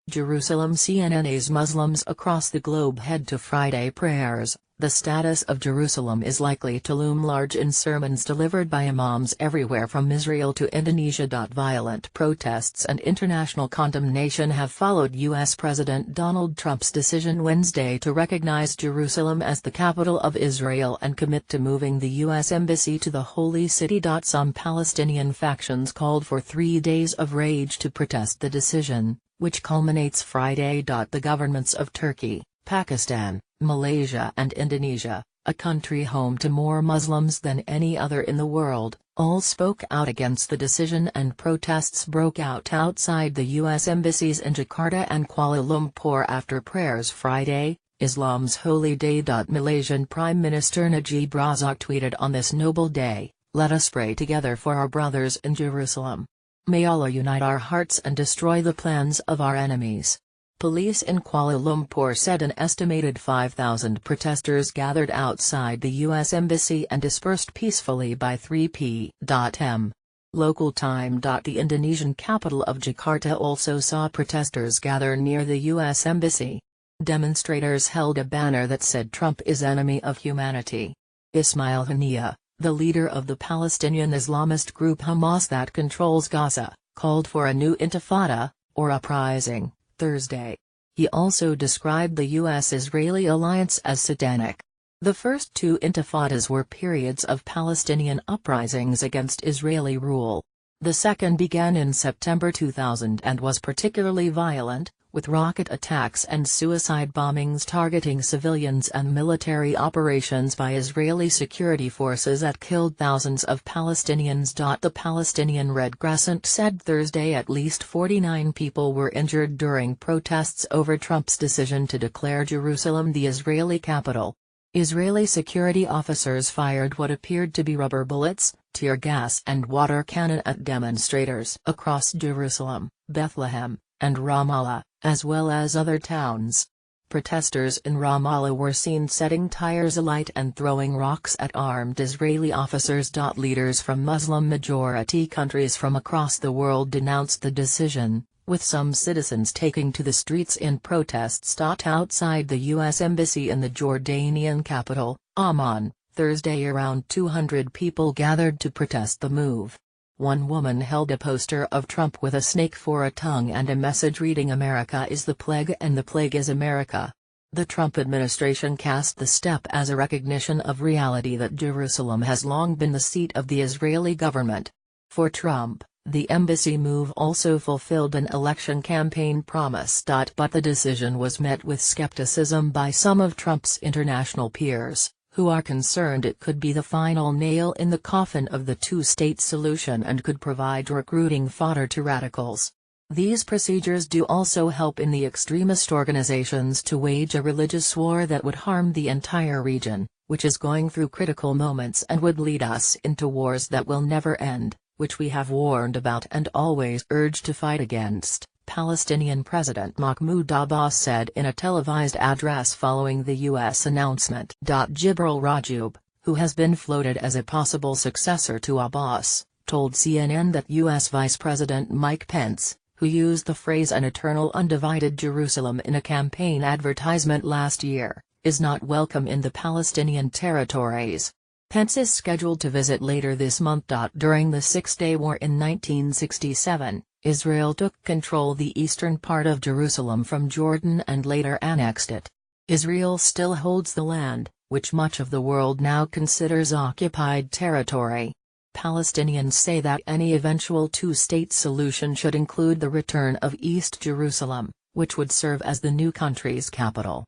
Jerusalem. CNN's Muslims across the globe head to Friday prayers. The status of Jerusalem is likely to loom large in sermons delivered by imams everywhere from Israel to Indonesia. Violent protests and international condemnation have followed U.S. President Donald Trump's decision Wednesday to recognize Jerusalem as the capital of Israel and commit to moving the U.S. Embassy to the Holy City. Some Palestinian factions called for 3 days of rage to protest the decision, which culminates Friday. The governments of Turkey, Pakistan, Malaysia and Indonesia, a country home to more Muslims than any other in the world, all spoke out against the decision, and protests broke out outside the U.S. embassies in Jakarta and Kuala Lumpur after prayers Friday, Islam's holy day. Malaysian Prime Minister Najib Razak tweeted on this noble day, "Let us pray together for our brothers in Jerusalem. May Allah unite our hearts and destroy the plans of our enemies." Police in Kuala Lumpur said an estimated 5,000 protesters gathered outside the U.S. Embassy and dispersed peacefully by 3 p.m. local time. The Indonesian capital of Jakarta also saw protesters gather near the U.S. Embassy. Demonstrators held a banner that said "Trump is enemy of humanity." Ismail Haniyeh, the leader of the Palestinian Islamist group Hamas that controls Gaza, called for a new intifada, or uprising, Thursday. He also described the U.S.-Israeli alliance as satanic. The first 2 intifadas were periods of Palestinian uprisings against Israeli rule. The second began in September 2000 and was particularly violent, with rocket attacks and suicide bombings targeting civilians and military operations by Israeli security forces that killed thousands of Palestinians. The Palestinian Red Crescent said Thursday at least 49 people were injured during protests over Trump's decision to declare Jerusalem the Israeli capital. Israeli security officers fired what appeared to be rubber bullets, tear gas and water cannon at demonstrators across Jerusalem, Bethlehem, and Ramallah, as well as other towns. Protesters in Ramallah were seen setting tires alight and throwing rocks at armed Israeli officers. Leaders from Muslim-majority countries from across the world denounced the decision, with some citizens taking to the streets in protests. Outside the U.S. Embassy in the Jordanian capital, Amman, Thursday around 200 people gathered to protest the move. One woman held a poster of Trump with a snake for a tongue and a message reading "America is the plague and the plague is America." The Trump administration cast the step as a recognition of reality that Jerusalem has long been the seat of the Israeli government. For Trump, the embassy move also fulfilled an election campaign promise. But the decision was met with skepticism by some of Trump's international peers, who are concerned it could be the final nail in the coffin of the two-state solution and could provide recruiting fodder to radicals. These procedures do also help in the extremist organizations to wage a religious war that would harm the entire region, which is going through critical moments and would lead us into wars that will never end, which we have warned about and always urged to fight against, Palestinian President Mahmoud Abbas said in a televised address following the U.S. announcement. Jibril Rajoub, who has been floated as a possible successor to Abbas, told CNN that U.S. Vice President Mike Pence, who used the phrase "an eternal undivided Jerusalem" in a campaign advertisement last year, is not welcome in the Palestinian territories. Pence is scheduled to visit later this month. During the Six-Day War in 1967, Israel took control the eastern part of Jerusalem from Jordan and later annexed it. Israel still holds the land, which much of the world now considers occupied territory. Palestinians say that any eventual two-state solution should include the return of East Jerusalem, which would serve as the new country's capital.